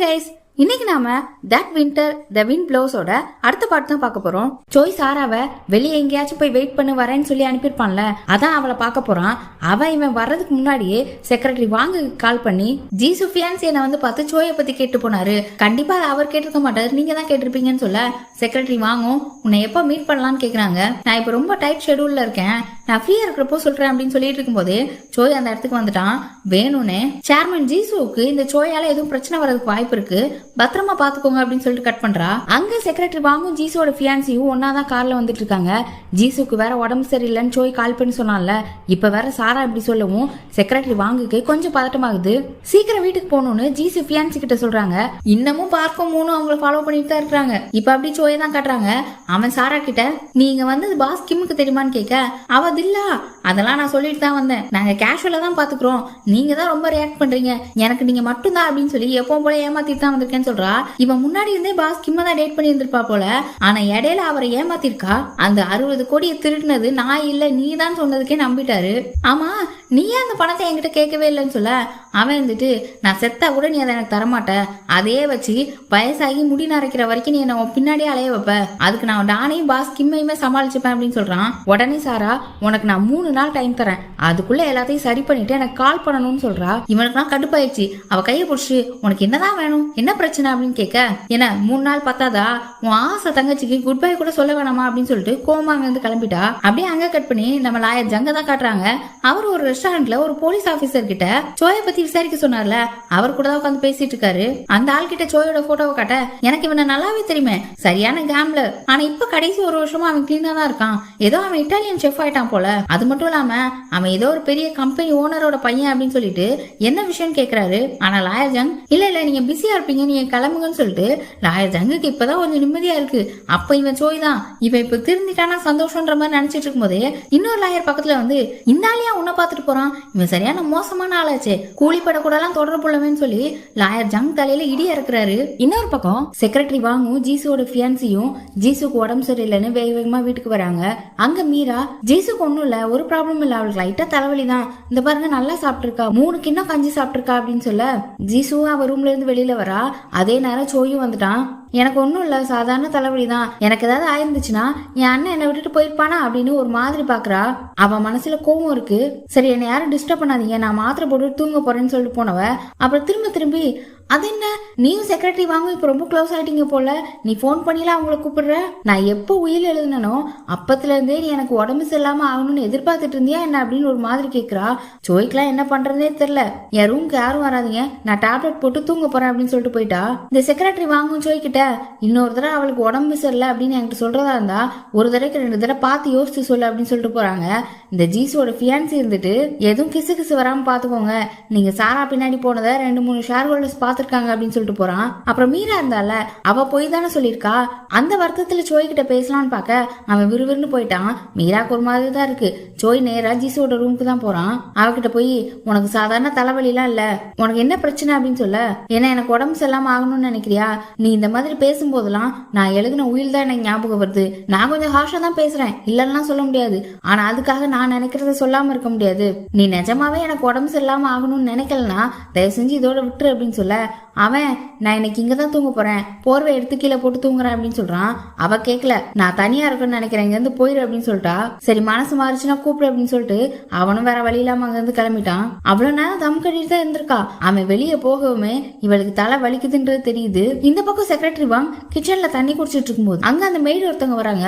Guys, இன்னைக்கு நாம that winter the wind ப்ளோஸோட அடுத்த பாட்டு தான் பார்க்க போறோம். ஜோய் சாராவை வெளியே எங்கேயாச்சும் போய் வெயிட் பண்ணு வரேன்னு சொல்லி அனுப்பியிருப்பான்ல, அதான் அவளை பார்க்க போறான். இவன் வர்றதுக்கு முன்னாடியே செக்ரட்டரி வாங்க கால் பண்ணி ஜீசு ஃபியான்சியை வந்து பார்த்து ஜோயை பத்தி கேட்டு போனாரு. கண்டிப்பா அவர் கேட்டிருக்க மாட்டாரு, நீங்க தான் கேட்டிருப்பீங்கன்னு சொல்ல செக்ரட்டரி வாங்கும் உன்னை எப்ப மீட் பண்ணலாம்னு கேக்குறாங்க. நான் இப்ப ரொம்ப டைட் ஷெடியூல்ல இருக்கேன், நான் ஃப்ரீயா இருக்கிறப்போ சொல்றேன் அப்படின்னு சொல்லிட்டு இருக்கும்போது ஜோய் அந்த இடத்துக்கு வந்துட்டான். வேணும்னு சேர்மன் ஜீசுவுக்கு இந்த ஜோயால எதுவும் பிரச்சனை வர்றதுக்கு வாய்ப்பு இருக்கு, பத்திரமா பாத்துக்கோங்க அப்படின்னு சொல்லிட்டு கட் பண்றா. அங்க செக்ரட்டரி வாங்கும் ஜீசுவோட ஃபியான்சியும் ஒன்னாதான் கார்ல வந்துட்டு இருக்காங்க. ஜீசுக்கு வேற உடம்பு சரியில்லைன்னு ஜோய் கால் பண்ணி சொன்னான்ல, இப்ப வேற சாரா இப்படி சொல்லவும் செக்ரட்டரி வாங்குக்கு கொஞ்சம் பதட்டமாகுது. சீக்கிரம் வீட்டுக்கு போகணும்னு ஜீசு ஃபியான்சி கிட்ட சொல்றாங்க. இன்னமும் பார்க்க மூணும் அவங்கள ஃபாலோ பண்ணிட்டு தான் இருக்காங்க. இப்ப அப்படி ஜோயை தான் காட்டுறாங்க. அவன் சாரா கிட்ட நீங்க வந்தது பாஸ் கிம்முக்கு தெரியுமான்னு கேட்க, அவ தில்லா அதெல்லாம் நான் சொல்லிட்டு தான் வந்தேன், நாங்க கேஷுவலா தான் பாத்துக்கிறோம், நீங்க தான் ரொம்ப ரியாக்ட் பண்றீங்க, எனக்கு நீங்க மட்டும் தான் அப்படின்னு சொல்லி எப்பவும் போல ஏமாத்திட்டு தான் வந்திருக்கேன்னு சொல்றா. இவன் முன்னாடி இருந்தே பாஸ் கிம்ம தான் டேட் பண்ணி இருந்திருப்பா போல, ஆனா இடையில அவரை ஏமாத்திருக்கா. அந்த 60 கோடியை திருடினது நான் இல்ல நீ தான் சொன்னதுக்கே நம்பிட்டாரு. ஆமா நீ ஏன் அந்த பணத்தை என்கிட்ட கேட்கவே இல்லைன்னு சொல்ல அவன் இருந்துட்டு, நான் செத்தா கூட நீ அதை எனக்கு தரமாட்ட, அதே வச்சு வயசாகி முடி நரைக்கிற வரைக்கும் நீ என்ன பின்னாடியே அலைய வைப்ப, அதுக்கு நான் டானையும் பாஸ் கிம்மையுமே சமாளிச்சுப்பேன் அப்படின்னு சொல்றான். உடனே சாரா உனக்கு நான் 3 நாள் டைம் தரேன், அதுக்குள்ள எல்லாத்தையும் சரி பண்ணிட்டு எனக்கு கால் பண்ணணும்னு சொல்றா. இவனுக்கு நான் கடுப்பாயிடுச்சு. அவ கையை பிடிச்சு உனக்கு என்னதான் வேணும், என்ன பிரச்சனை அப்படின்னு கேட்க, என்ன 3 நாள் பத்தாதா, உன் ஆசை தங்கச்சிக்கு குட் பை கூட சொல்ல வேணாமா அப்படின்னு சொல்லிட்டு கோமா அங்க இருந்து கிளம்பிட்டா. அப்படியே அங்க கட் பண்ணி நம்ம லாயர் ஜங்க தான் காட்டுறாங்க. அவர் ஒரு ரெஸ்டாரண்ட்ல ஒரு போலீஸ் ஆபீசர் கிட்ட சோயை பத்தி விசாரிக்க சொன்னார்ல, அவர் கூட தான் உட்காந்து பேசிட்டு இருக்காரு. அந்த ஆள் கிட்ட சோயோட போட்டோவை காட்ட, எனக்கு இவனை நல்லாவே தெரியுமே, சரியான கேம்லர், ஆனா இப்ப கடைசி 1 வருஷமா அவன் கிளீனா தான் இருக்கான், ஏதோ அவன் இட்டாலியன் செஃப் ஆயிட்டான் போல, அது மட்டும் இல்லாம அவன் ஏதோ ஒரு பெரிய கம்பெனி ஓனரோட பையன் அப்படின்னு சொல்லிட்டு என்ன விஷயம் கேக்குறாரு. ஆனா லாயர் ஜங் இல்ல நீங்க பிஸியா இருப்பீங்க, நீங்க கிளம்புங்கன்னு சொல்லிட்டு லாயர் ஜங்குக்கு இப்பதான் கொஞ்சம் நிம்மதியா இருக்கு. அப்ப இவன் சோய் தான், இவன் இப்ப திருந்திட்டானா சந்தோஷம்ன்ற மாதிரி நினைச்சிட்டு இருக்கும் போதே இன்னொரு லாயர் பக்கத்துல வந்து, இந்த ஆளியா உன்னை பாத்துட்டு போறான், இவன் சரியான மோசமான ஆளாச்சே, கூலிப்பட கூட எல்லாம் தொடர்பு உள்ளவன்னு சொல்லி லாயர் ஜங் தலையில இடி இறக்குறாரு. இன்னொரு பக்கம் செக்ரட்டரி வாங்கும் ஜீசுவோட ஃபியான்சியும் ஜீசுக்கு உடம்பு சரியில்லைன்னு வேக வேகமா வீட்டுக்கு வராங்க. அங்க மீரா ஜீசுக்கு ஒண்ணும் இல்ல, ஒரு ப்ராப்ளம் இல்ல, அவளுக்கு லைட்டா தலைவலி தான், இந்த பாருங்க நல்லா சாப்பிட்டுருக்கா, 3 கிண்ணம் கஞ்சி சாப்பிட்டுருக்கா அப்படின்னு சொல்ல ஜீசுவும் அவ ரூம்ல இருந்து வெளியில வரா. அதே நேரம் சோயும் வந்துட்டான். எனக்கு ஒன்றும் இல்லை, சாதாரண தலைவலி தான், எனக்கு ஏதாவது ஆயிருந்துச்சுன்னா என் அண்ணன் என்னை விட்டுட்டு போயிருப்பானா அப்படின்னு ஒரு மாதிரி பாக்குறா. அவ மனசுல கோவம் இருக்கு. சரி என்னை யாரும் டிஸ்டர்ப் பண்ணாதீங்க, நான் மாத்திரை போட்டு தூங்க போறேன்னு சொல்லிட்டு போனவ அப்புறம் திரும்பி அது என்ன நீயும் செக்ரட்டரி வாங்க இப்ப ரொம்ப க்ளோஸ் ஆயிட்டீங்க போல, நீ போன் பண்ணிலாம் அவங்கள கூப்பிடுற, நான் எப்போ உயிர் எழுதுனோ அப்பத்துல இருந்தே நீ எனக்கு உடம்பு சரியில்லாம ஆகணும்னு எதிர்பார்த்துட்டு இருந்தியா என்ன அப்படின்னு ஒரு மாதிரி கேக்குறா. ஜோய்க்கெல்லாம் என்ன பண்றதே தெரியல. என் ரூம்க்கு யாரும் வராதிங்க, நான் டேப்லெட் போட்டு தூங்க போறேன் அப்படின்னு சொல்லிட்டு போயிட்டா. இந்த செக்ரட்டரி வாங்கும் ஜோய்கிட்ட இன்னொரு தடவை அவளுக்கு உடம்பு சரியில்லை அப்படின்னு என்கிட்ட சொல்றதா இருந்தா ஒரு தடவைக்கு 2 தடவை பார்த்து யோசிச்சு சொல்லு அப்படின்னு சொல்லிட்டு போறாங்க. இந்த ஜீஸோட ஃபியான்சி இருந்துட்டு எதுவும் கிசு வராம பாத்துக்கோங்க, நீங்க சாரா பின்னாடி போனதை 2-3 ஷேர் ஹோல்டர்ஸ் பாத்துருக்காங்க அப்படின்னு சொல்லிட்டு போறான். அப்புறம் மீரா இருந்தால அவ போய் தானே சொல்லிருக்கா, அந்த வருத்தத்துல சோய் கிட்ட பேசலாம்னு பாக்க அவன் விறுவிறுன்னு போயிட்டான். மீராக்கு ஒரு மாதிரி தான் இருக்கு. சோய் நேரா ஜீஸோட ரூமுக்கு தான் போறான். அவகிட்ட போய் உனக்கு சாதாரண தலைவலி எல்லாம் இல்ல, உனக்கு என்ன பிரச்சனை அப்படின்னு சொல்ல, ஏன்னா எனக்கு உடம்பு சரியில்லாம ஆகணும்னு நினைக்கிறியா, நீ இந்த மாதிரி பேசும்போதெல்லாம் நான் எழுதின உயில் தான் எனக்கு ஞாபகம் வருது, நான் கொஞ்சம் ஹார்ஷா தான் பேசுறேன், இல்லன்னா சொல்ல முடியாது, ஆனா அதுக்காக நான் நினைக்கிறத சொல்லாம இருக்க முடியாது, நீ நிஜமாவே எனக்கு உடம்பு சரியில்லாம ஆகணும்னு நினைக்கலனா தயவு செஞ்சு இதோட விட்டுரு அப்படின்னு சொல்ல அவன் நான் இன்னைக்கு இங்கதான் தூங்க போறேன், போர்வை எடுத்து கீழே போட்டு தூங்குறேன் அப்படின்னு சொல்றான். அவ கேட்கல, நான் தனியா இருக்கணும்னு நினைக்கிறேன், இங்க இருந்து போயிரு அப்படின்னு சொல்லிட்டா. சரி மனசு மாறிச்சுன்னா கூப்பிடு அப்படின்னு சொல்லிட்டு அவனும் வேற வழி இல்லாம அங்க இருந்து கிளம்பிட்டான். அவ்வளவு நேரம் தம் கட்டிட்டு தான் இருந்திருக்கா. அவன் வெளியே போகவுமே இவளுக்கு தலை வலிக்குதுன்றது தெரியுது. இந்த பக்கம் செக்ரட்டரி வாங் கிச்சன்ல தண்ணி குடிச்சிட்டு இருக்கும்போது அங்க அந்த மெய்டு ஒருத்தவங்க வராங்க.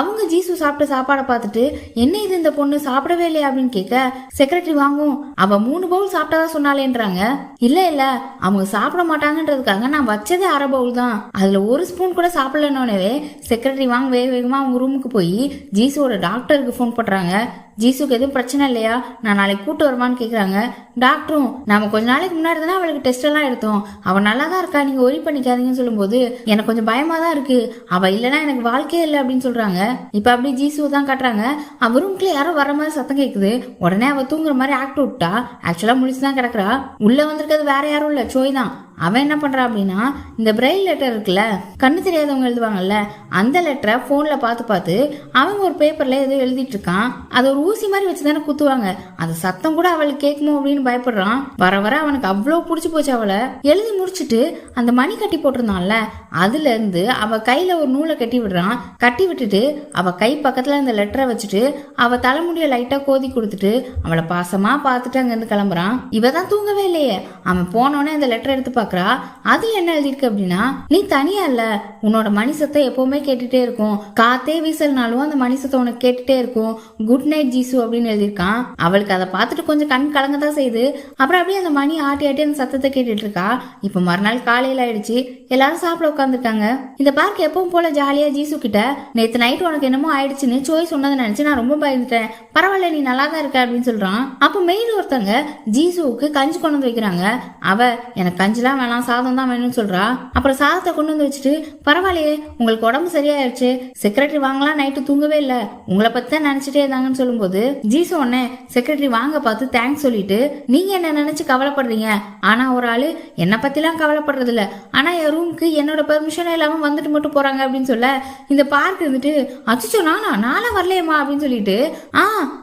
அவங்க ஜீசு சாப்பிட்ட சாப்பாடை பார்த்துட்டு என்ன இது இந்த பொண்ணு சாப்பிடவே இல்லையா அப்படின்னு கேட்க செக்ரட்டரி வாங்கும் அவ 3 பவுல் சாப்பிட்டதா சொன்னாலேன்றாங்க. இல்ல அவங்க சாப்பிட மாட்டாங்கன்றதுக்காக நான் வச்சதே 1/2 பவுல் தான், அதுல 1 ஸ்பூன் கூட சாப்பிடலன்னே செக்ரட்டரி வாங்க வேகமா அவங்க ரூமுக்கு போய் ஜீசுவோட டாக்டருக்கு போன் பண்றாங்க. ஜீசுக்கு எதுவும் பிரச்சனை இல்லையா, நான் நாளைக்கு கூட்டு வருவான்னு கேக்குறாங்க. டாக்டரும் நம்ம கொஞ்ச நாளைக்கு முன்னாடி தானே அவளுக்கு டெஸ்ட் எல்லாம் எடுத்தோம், அவ நல்லா தான் இருக்கா, நீங்க ஒரி பண்ணிக்காதீங்கன்னு சொல்லும்போது எனக்கு கொஞ்சம் பயமா தான் இருக்கு, அவ இல்லைன்னா எனக்கு வாழ்க்கையே இல்லை அப்படின்னு சொல்றாங்க. இப்ப அப்படி ஜீசு தான் காட்டுறாங்க. அவ ரூம்குள்ள யாரோ வர மாதிரி சத்தம் கேக்குது. உடனே அவ தூங்குற மாதிரி ஆக்ட் விட்டா, ஆக்சுவலா முடிச்சுதான் கிடக்குறா. உள்ள வந்திருக்கிறது வேற யாரும் இல்ல, சோய் தான். அவன் என்ன பண்றான் அப்படின்னா இந்த பிரெயில் லெட்டர் இருக்குல்ல, கண்ணு தெரியாதவங்க எழுதுவாங்கல்ல, அந்த லெட்டரை போன்ல பார்த்து அவன் ஒரு பேப்பர்ல ஏதோ எழுதிட்டு இருக்கான். அது ஒரு ஊசி மாதிரி வச்சுதானே குத்துவாங்க. அந்த சத்தம் கூட அவளுக்கு கேட்குமோ அப்படின்னு பயப்படுறான். வர வர அவனுக்கு அவ்வளவு பிடிச்சி போச்சு. அவளை எழுதி முடிச்சுட்டு அந்த மணி கட்டி போட்டிருந்தான்ல, அதுல இருந்து அவ கையில ஒரு நூலை கட்டி விடுறான். கட்டி விட்டுட்டு அவ கை பக்கத்துல அந்த லெட்டரை வச்சுட்டு அவ தலைமுடிய லைட்டா கோதி கொடுத்துட்டு அவளை பாசமா பார்த்துட்டு அங்க இருந்து கிளம்புறான். இவதான் தூங்கவே இல்லையே. அவன் போனோடனே அந்த லெட்டர் எடுத்து பாக்குறா. அதுல என்ன எழுதிருக்கு அப்படின்னா, நீ தனியா இல்ல, உன்னோட மணி சத்தம் எப்பவுமே கேட்டுட்டே இருக்கும், காத்தே வீசல்னாலும் அந்த மணி சத்தம் உனக்கு கேட்டுட்டே இருக்கும், குட் நைட் ஜீசு அப்படின்னு எழுதியிருக்கான். அவளுக்கு அதை பார்த்துட்டு கொஞ்சம் கண் கலங்கதான் செய்யுது. அப்புறம் அப்படியே அந்த மணி ஆட்டி ஆட்டி அந்த சத்தத்தை கேட்டுட்டு இருக்கா. இப்ப மறுநாள் காலையில ஆயிடுச்சு. எல்லாரும் சாப்பிட உட்காந்துருக்காங்க. இந்த பார்க் எப்பவும் போல ஜாலியா ஜீசு கிட்ட, நேத்து நைட் உனக்கு என்னமோ ஆயிடுச்சுன்னு சோய் சொன்னதை நினைச்சு நான் ரொம்ப பயந்துட்டேன், பரவாயில்ல நீ நல்லா தான் இருக்க அப்படின்னு சொல்றான். அப்ப மெயில் ஒருத்தங்க ஜீசுவுக்கு கஞ்சி கொண்டு வந்து வைக்கிறாங்க. அவ எனக்கு கஞ்சிலாம் வேணாம், சாதம் தான் வேணும்னு சொல்றா. அப்புறம் சாதத்தை கொண்டு வந்து வச்சுட்டு, பரவாயில்லையே உங்களுக்கு உடம்பு சரியாயிருச்சு, செக்ரட்டரி வாங்கலாம் நைட்டு தூங்கவே இல்ல, உங்களை பத்தி தான் நினைச்சிட்டே இருந்தாங்கன்னு சொல்லும்போது ஜீசு உடனே செக்ரட்டரி வாங்க பார்த்து தேங்க்ஸ் சொல்லிட்டு, நீங்க என்ன நினைச்சு கவலைப்படுறீங்க, ஆனா ஒரு ஆளு என்னை பத்திலாம் கவலைப்படுறது இல்ல, ஆனா என் ரூமுக்கு என்னோட பெர்மிஷன் இல்லாம வந்துட்டு மட்டும் போறாங்க அப்படின்னு சொல்ல, இந்த பார்க் இருந்துட்டு அச்சுச்சோ நானா வரலையம்மா அப்படின்னு சொல்லிட்டு,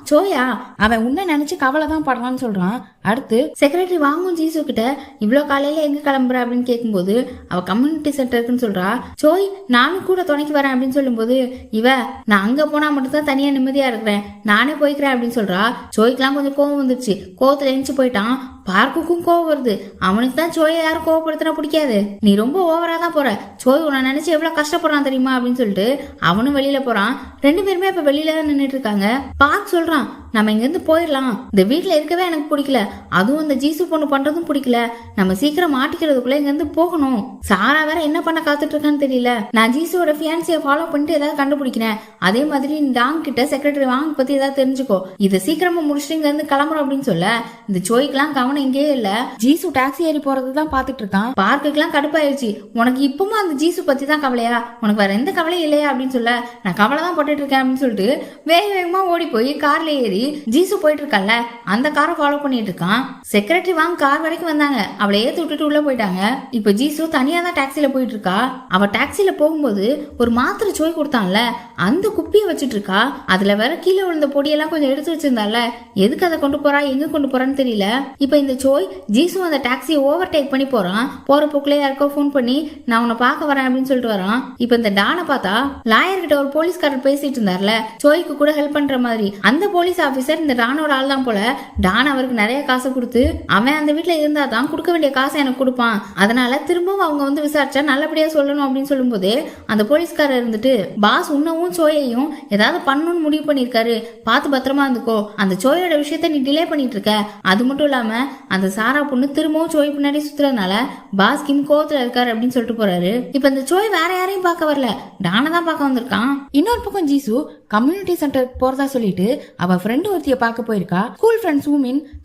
சோயா அவன் உன்ன நினைச்சு கவலை தான் படுறான்னு சொல்றான். அடுத்து செக்ரட்டரி வாங்கும் ஜீசு கிட்ட, இவ்வளவு காலையில எங்க கிளம்புற அப்படின்னு கேட்கும்போது அவ கம்யூனிட்டி சென்டருக்குன்னு சொல்றா. சோய் நானும் கூட துணைக்கு வரேன் அப்படின்னு சொல்லும்போது இவ, நான் அங்க போனா மட்டும் தான் தனியா நிம்மதியா இருக்கிறேன், நானே போய்க்கிறேன் அப்படின்னு சொல்றா. சோய்க்கெல்லாம் கொஞ்சம் கோவம் வந்துருச்சு. கோவத்துல எழுந்து போயிட்டான். பார்க்குக்கும் கோவம் வருது. அவனுக்கு தான் சோயை யாரும் கோவப்படுத்தினா பிடிக்காது. நீ ரொம்ப ஓவரா தான் போற, சோய் உன்னை நினைச்சு எவ்வளவு கஷ்டப்படுறான் தெரியுமா அப்படின்னு சொல்லிட்டு அவனும் வெளியில போறான். ரெண்டு பேருமே இப்ப வெளியில தான் நின்றுட்டு இருக்காங்க. பார்க் சொல்றான், நம்ம இங்க இருந்து போயிடலாம், இந்த வீட்டுல இருக்கவே எனக்கு பிடிக்கல, அதுவும் இந்த ஜீசு பொண்ணு பண்றதும் பிடிக்கல, நம்ம சீக்கிரம் மாட்டிக்கிறதுக்குள்ள இங்க இருந்து போகணும். சாரா வேற என்ன பண்ண காத்துட்டு இருக்கான்னு தெரியல, நான் ஜீசுவோட ஃபியான்சியை ஃபாலோ பண்ணிட்டு ஏதாவது கண்டுபிடிக்கிறேன், அதே மாதிரி நீ டாங் கிட்ட செக்ரட்டரி வாங்க பத்தி ஏதாவது தெரிஞ்சுக்கோ, இதை சீக்கிரமா முடிச்சுட்டு இங்க இருந்து கிளம்புறோம் அப்படின்னு சொல்ல, இந்த சோய்க்கெல்லாம் கவனம் இங்கே இல்ல. ஜீசு டாக்ஸி ஏறி போறதுதான் பாத்துட்டு இருக்கான். பார்க்குக்கெல்லாம் கடுப்பாயிருச்சு. உனக்கு இப்பவும் அந்த ஜீசு பத்தி தான் கவலையா, உனக்கு வேற எந்த கவலையும் இல்லையா அப்படின்னு சொல்ல, நான் கவலை தான் போட்டுட்டு இருக்கேன் அப்படின்னு சொல்லிட்டு வேக வேகமா ஓடி போய் கார்ல ஏறி ஜீசு போயிட்டு இருக்கல அந்த காரை ஃபாலோ பண்ணிட்டு இருக்கான். செக்ரட்டரி வாங்க கார் வரைக்கும் வந்தாங்க. அவளை ஏத்து விட்டுட்டு உள்ள போயிட்டாங்க. இப்ப ஜீசு தனியா தான் டாக்ஸில போயிட்டு இருக்கா. அவ டாக்ஸில போகும்போது ஒரு மாத்திரை சோய் கொடுத்தான்ல, அந்த குப்பியை வச்சுட்டு இருக்கா. அதுல வேற கீழே விழுந்த பொடியெல்லாம் கொஞ்சம் எடுத்து வச்சிருந்தால, எதுக்கு அதை கொண்டு போறா எங்க கொண்டு போறான்னு தெரியல. இப்ப இந்த சோய் ஜீசு அந்த டாக்ஸியை ஓவர்டேக் பண்ணி போறான். போற போக்குல யாருக்கோ போன் பண்ணி நான் உன்னை பார்க்க வரேன் அப்படின்னு சொல்லிட்டு வரான். இப்ப இந்த டானை பார்த்தா லாயர் கிட்ட ஒரு போலீஸ்காரர் பேசிட்டு இருந்தார்ல, சோய்க்கு கூட ஹெல்ப் பண்ற மாதிரி, அந்த போலீஸ் ஆபீசர் இந்த டானோட ஆள் தான் போல. டான் அவருக்கு நிறைய காசை கொடுத்து அவன் அந்த வீட்டுல இருந்தா தான் கொடுக்க வேண்டிய காசை எனக்கு கொடுப்பான், அதனால திரும்பவும் அவங்க வந்து விசாரிச்சா நல்லபடியா சொல்லணும் அப்படின்னு சொல்லும் போதே அந்த போலீஸ்காரர் இருந்துட்டு, பாஸ் உன்னவும் சோயையும் ஏதாவது பண்ணணும்னு முடிவு பண்ணிருக்காரு, பார்த்து பத்திரமா இருந்துக்கோ, அந்த சோயோட விஷயத்த நீ டிலே பண்ணிட்டு இருக்க, அது மட்டும் இல்லாம அந்த சாரா பொண்ணு திரும்பவும் சோய் பின்னாடி சுத்துறதுனால பாஸ் கிம் கோவத்துல இருக்காரு அப்படின்னு சொல்லிட்டு போறாரு. இப்ப இந்த சோய் வேற யாரையும் பார்க்க வரல, டானை தான் பார்க்க வந்திருக்கான். இன்னொரு பக்கம் ஜீசு கம்யூனிட்டி சென்டருக்கு போறதா சொல்லிட்டு அவ ஃப்ரெண்ட் ஒருத்திய பார்க்க போயிருக்கா. ஸ்கூல் ஃப்ரெண்ட்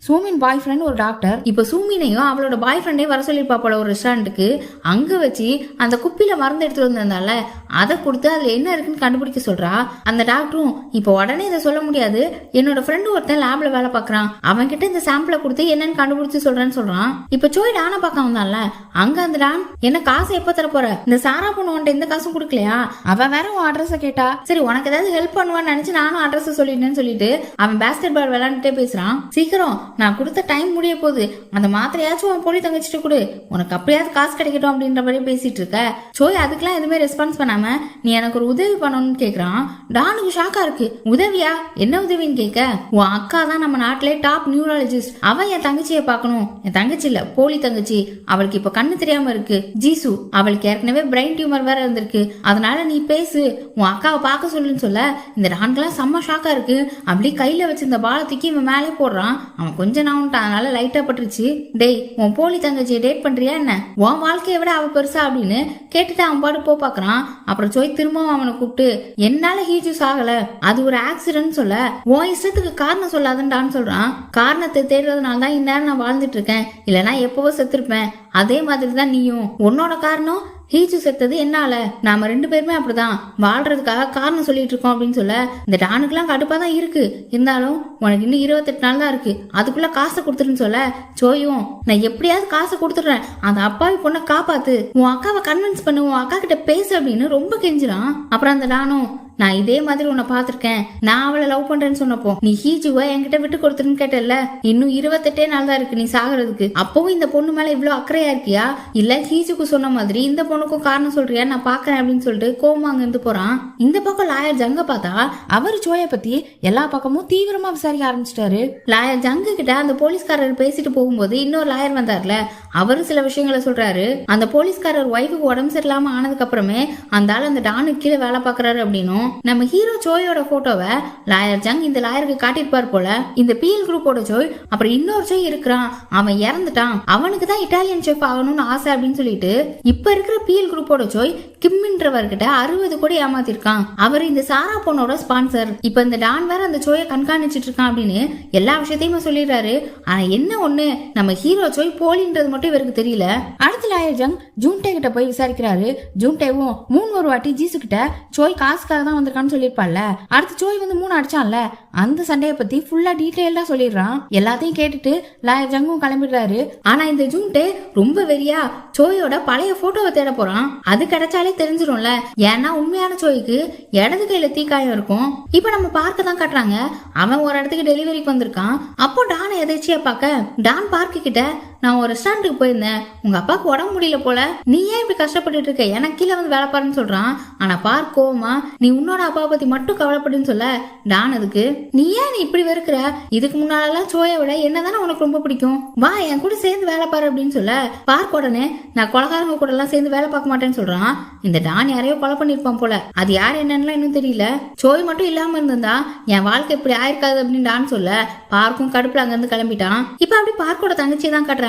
சூமின் பாய் ஃப்ரெண்ட் ஒரு டாக்டர். இப்ப சூமினையும் அவளோட பாய் ஃப்ரெண்டே வர சொல்லிருப்பா போல ஒரு ரெஸ்டாரண்ட்டுக்கு. அங்க வச்சு அந்த குப்பில மருந்து எடுத்து வந்திருந்தால அதை கொடுத்து அதுல என்ன இருக்குன்னு கண்டுபிடிக்க சொல்றா. அந்த டாக்டரும் இப்ப உடனே இதை சொல்ல முடியாது, என்னோட ஃப்ரெண்டு ஒருத்தன் லேப்ல வேலை பார்க்கறான், அவன் கிட்ட இந்த சாம்பிளை கொடுத்து என்னன்னு கண்டுபிடிச்சு சொல்றேன்னு சொல்றான். இப்ப சோய் டானை பார்க்க வந்தான்ல, அங்க அந்த டான் என்ன காசு எப்ப தர போற, இந்த சாரா பொண்ணு உன்ட்ட எந்த காசும் கொடுக்கலையா, அவன் வேற உன் அட்ரஸ கேட்டா, சரி உனக்கு ஏதாவது ஹெல்ப் பண்ணுவான்னு நினைச்சு நானும் அட்ரஸ் சொல்லிட்டேன்னு சொல்லிட்டு அவன் பேஸ்கெட் பால் விளையாண்டுட்டே பேசுறான். சீக்கிரம் நான் கொடுத்த டைம் முடிய போகுது, அந்த மாத்திரையாச்சும் உன் போலி தங்கச்சிட்டு கொடு, உனக்கு அப்படியாவது காசு கிடைக்கட்டும் அப்படின்ற மாதிரி பேசிட்டு இருக்க. சோய் அதுக்கெல்லாம் எதுவுமே ரெஸ்பான்ஸ் பண்ணாம நீ எனக்கு ஒரு உதவி பண்ணணும்னு கேக்குறான். டானுக்கு ஷாக்கா இருக்கு. உதவியா, என்ன உதவின்னு கேட்க, உன் அக்கா தான் நம்ம நாட்டிலே டாப் நியூராலஜிஸ்ட், அவன் என் தங்கச்சியை பார்க்கணும், என் தங்கச்சி இல்ல போலி தங்கச்சி, அவளுக்கு இப்ப கண்ணு தெரியாம இருக்கு ஜீசு, அவளுக்கு ஏற்கனவே பிரெயின் டியூமர் வேற இருந்திருக்கு, அதனால நீ பேசு, உன் அக்காவை பார்க்க சொல்லுன்னு சொல்ல, இந்த டான்க்கெல்லாம் செம்ம ஷாக்கா இருக்கு. அப்படி கையில வச்சு இந்த பாலை தூக்கி இவன் மேலே போடுறான். அவன் கொஞ்சம் நான்ட்டான், அதனால லைட்டா பட்டுருச்சு. டேய் உன் போலி தங்கச்சியை டேட் பண்றியா என்ன, உன் வாழ்க்கையை விட அவ பெருசா அப்படின்னு கேட்டுட்டு அவன் பாட்டு போ பாக்குறான். அப்புறம் சோய் திரும்பவும் அவனை கூப்பிட்டு, என்னால ஹீஜூஸ் ஆகல, அது ஒரு ஆக்சிடென்ட் சொல்ல, உன் இஷ்டத்துக்கு காரணம் சொல்லாதுன்னு சொல்றான். காரணத்தை தேடுறதுனால தான் இந்நேரம் நான் வாழ்ந்துட்டு இருக்கேன், இல்லைன்னா எப்பவோ செத்துருப்பேன், அதே மாதிரி தான் நீயும், உன்னோட காரணம் ஹீச்சு செத்தது என்னால, நாம 2 பேருமே அப்படிதான் வாழ்றதுக்காக காரணம் சொல்லிட்டு இருக்கோம் அப்படின்னு சொல்ல, இந்த டானுக்குலாம் கடுப்பா தான் இருக்கு. இருந்தாலும் உனக்கு இன்னும் 28 நாள் தான் இருக்கு, அதுக்குள்ள காசை கொடுத்துருன்னு சொல்ல, சோயும் நான் எப்படியாவது காசை கொடுத்துடுறேன், அந்த அப்பாவி பொண்ணை காப்பாத்து, உன் அக்காவை கன்வின்ஸ் பண்ணு, உன் அக்கா கிட்ட பேசு அப்படின்னு ரொம்ப கெஞ்சுறான். அப்புறம் அந்த டானும் நான் இதே மாதிரி உன்னை பாத்திருக்கேன், நான் அவளை லவ் பண்றேன்னு சொன்னப்போ நீ ஹீஜுவை என்கிட்ட விட்டு கொடுத்துருன்னு கேட்டல, இன்னும் 28 நாள் தான் இருக்கு நீ சாகிறதுக்கு, அப்பவும் இந்த பொண்ணு மேல இவ்வளவு அக்கறையா இருக்கியா, இல்ல ஹீஜுக்கு சொன்ன மாதிரி இந்த பொண்ணுக்கும் காரணம் சொல்றியா, நான் பாக்குறேன் அப்படின்னு சொல்லிட்டு கோவமா அங்க இருந்து போறான். இந்த பக்கம் லாயர் ஜங்க பார்த்தா அவர் சோயை பத்தி எல்லா பக்கமும் தீவிரமா விசாரிக்க ஆரம்பிச்சிட்டாரு. லாயர் ஜங்கு கிட்ட அந்த போலீஸ்காரர் பேசிட்டு போகும்போது இன்னொரு லாயர் வந்தார்ல, அவரு சில விஷயங்களை சொல்றாரு. அந்த போலீஸ்காரர் ஒய்ஃபுக்கு உடம்பு சரியில்லாம ஆனதுக்கு அப்புறமே அந்த ஆள் அந்த டானு கீழே வேலை பாக்குறாரு அப்படின்னும், நம்ம ஹீரோ சோயோட போட்டோவை லாயர் ஜங் இந்த லாயருக்கு காட்டிருப்பார் போல. இந்த பிஎல் குரூப்போட சோய் அப்புறம் இன்னொரு சோய் இருக்கிறான், அவன் இறந்துட்டான், அவனுக்கு தான் இட்டாலியன் செஃப் ஆகணும்னு ஆசை அப்படின்னு சொல்லிட்டு இப்ப இருக்கிற பிஎல் குரூப்போட சோய் கிம்ன்றவர்கிட்ட 60 கோடி ஏமாத்திருக்கான். அவர் இந்த சாரா பொண்ணோட ஸ்பான்சர். இப்ப இந்த டான் வேற அந்த சோயை கண்காணிச்சிட்டு இருக்கான் அப்படின்னு எல்லா விஷயத்தையுமே சொல்லிடுறாரு. ஆனா என்ன ஒண்ணு, நம்ம ஹீரோ சோய் போலின்றது மட்டும் இவருக்கு தெரியல. அடுத்த லாயர் ஜங் ஜூன்டே கிட்ட போய் விசாரிக்கிறாரு. ஜூன்டேவும் 3 வாட்டி ஜீசு கிட்ட சோய் காசுக்காக தான் வந்திருக்கான்னு சொல்லிருப்பாள்ல, அடுத்து சோய் வந்து 3 அடிச்சான்ல, அந்த சண்டையை பத்தி ஃபுல்லா டீடைல்டா சொல்லிடுறான். எல்லாத்தையும் கேட்டுட்டு லாயர் ஜங்கும் கிளம்பிடுறாரு. ஆனா இந்த ஜூன்டே ரொம்ப வெறியா சோயோட பழைய போட்டோவை தேட போறான். அது கிடைச்சாலே தெரிஞ்சிடும்ல, ஏன்னா உண்மையான சோய்க்கு இடது கையில தீக்காயம் இருக்கும். இப்ப நம்ம பார்க்க தான் காட்டுறாங்க, அவன் ஒரு இடத்துக்கு டெலிவரிக்கு வந்திருக்கான். அப்போ டான் எதாச்சியா பார்க்க, டான் பார்க்க கிட்ட நான் ஒரு ரெஸ்டாரண்ட்டுக்கு போயிருந்தேன், உங்க அப்பாவுக்கு உடம்பு முடியல போல, நீ ஏன் இப்படி கஷ்டப்பட்டு இருக்க, எனக்கு கீழே வந்து வேலை பாருன்னு சொல்றான். ஆனா பார்க் கோவமா நீ உன்னோட அப்பாவை பத்தி மட்டும் கவலைப்படுன்னு சொல்ல, டான் அதுக்கு நீ ஏன் நீ இப்படி வெறுக்கிற, இதுக்கு முன்னாலெல்லாம் சோயை விட என்னதானே உனக்கு ரொம்ப பிடிக்கும், வா என் கூட சேர்ந்து வேலை பாரு அப்படின்னு சொல்ல, பார்க் உடனே நான் கொலகாரங்க கூட எல்லாம் சேர்ந்து வேலை பார்க்க மாட்டேன்னு சொல்றான். இந்த டான் யாரையோ கொலை பண்ணிருப்பான் போல, அது யார் என்னன்னு இன்னும் தெரியல. சோய் மட்டும் இல்லாம இருந்திருந்தா என் வாழ்க்கை இப்படி ஆயிருக்காது அப்படின்னு டான் சொல்ல, பார்க்கும் கடுப்புல அங்க இருந்து கிளம்பிட்டான். இப்ப அப்படி பார்க்கோட தங்கச்சி தான் காட்டுறாங்க.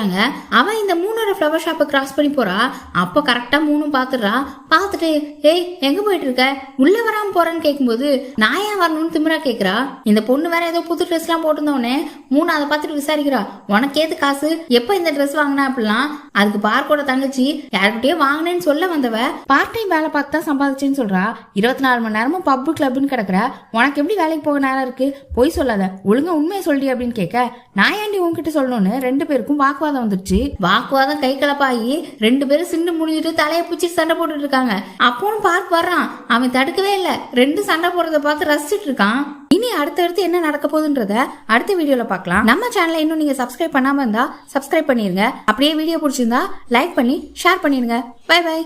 அவன் இந்த 3 ஃப்ளவர் ஷாப்பை கிராஸ் பண்ணி போறா. அப்ப கரெக்டா 3 பாத்துறா. பாத்துட்டு ஏய் எங்க போயிட்டு இருக்க, உள்ள வராம போறேன்னு கேட்கும்போது நான் ஏன் வரணும்னு திமிரா கேக்குறா. இந்த பொண்ணு வேற ஏதோ புது ட்ரெஸ் எல்லாம் போட்டிருந்தவனே 3 அதை பார்த்துட்டு விசாரிக்கிறா, உனக்கு ஏது காசு, எப்ப இந்த ட்ரெஸ் வாங்கினா அப்படிலாம். அதுக்கு பார்க்கோட தங்கச்சி யாருக்கிட்டயே வாங்கினேன்னு சொல்ல வந்தவ பார்ட் டைம் வேலை பார்த்து தான் சம்பாதிச்சேன்னு சொல்றா. 24 மணி நேரமும் பப்பு கிளப்னு கிடக்குற, உனக்கு எப்படி வேலைக்கு போக நேரம் இருக்கு, போய் சொல்லாத, ஒழுங்கா உண்மையை சொல்றி அப்படின்னு கேட்க, நான் ஏன்டி உன்கிட்ட சொல்லணும்னு 2 பேருக்கும் வாக்குவாதம் வந்துருச்சு. வாக்குவாதம் கை கலப்பாகி 2 பேரும் சிண்டு முடிஞ்சிட்டு தலையை பிடிச்சி சண்டை போட்டுட்டு இருக்காங்க. அப்போன்னு பார்க் வர்றான், அவன் தடுக்கவே இல்லை, 2 சண்டை போடுறத பார்த்து ரசிச்சுட்டு இருக்கான். இனி அடுத்தடுத்து என்ன நடக்க போகுதுன்றத அடுத்த வீடியோல பார்க்கலாம். நம்ம சேனலை இன்னும் நீங்க சப்ஸ்கிரைப் பண்ணாம இருந்தா சப்ஸ்கிரைப் பண்ணிருங்க. அப்படியே வீடியோ பிடிச்சிருந்தா லைக் பண்ணி ஷேர் பண்ணிருங்க. Bye by.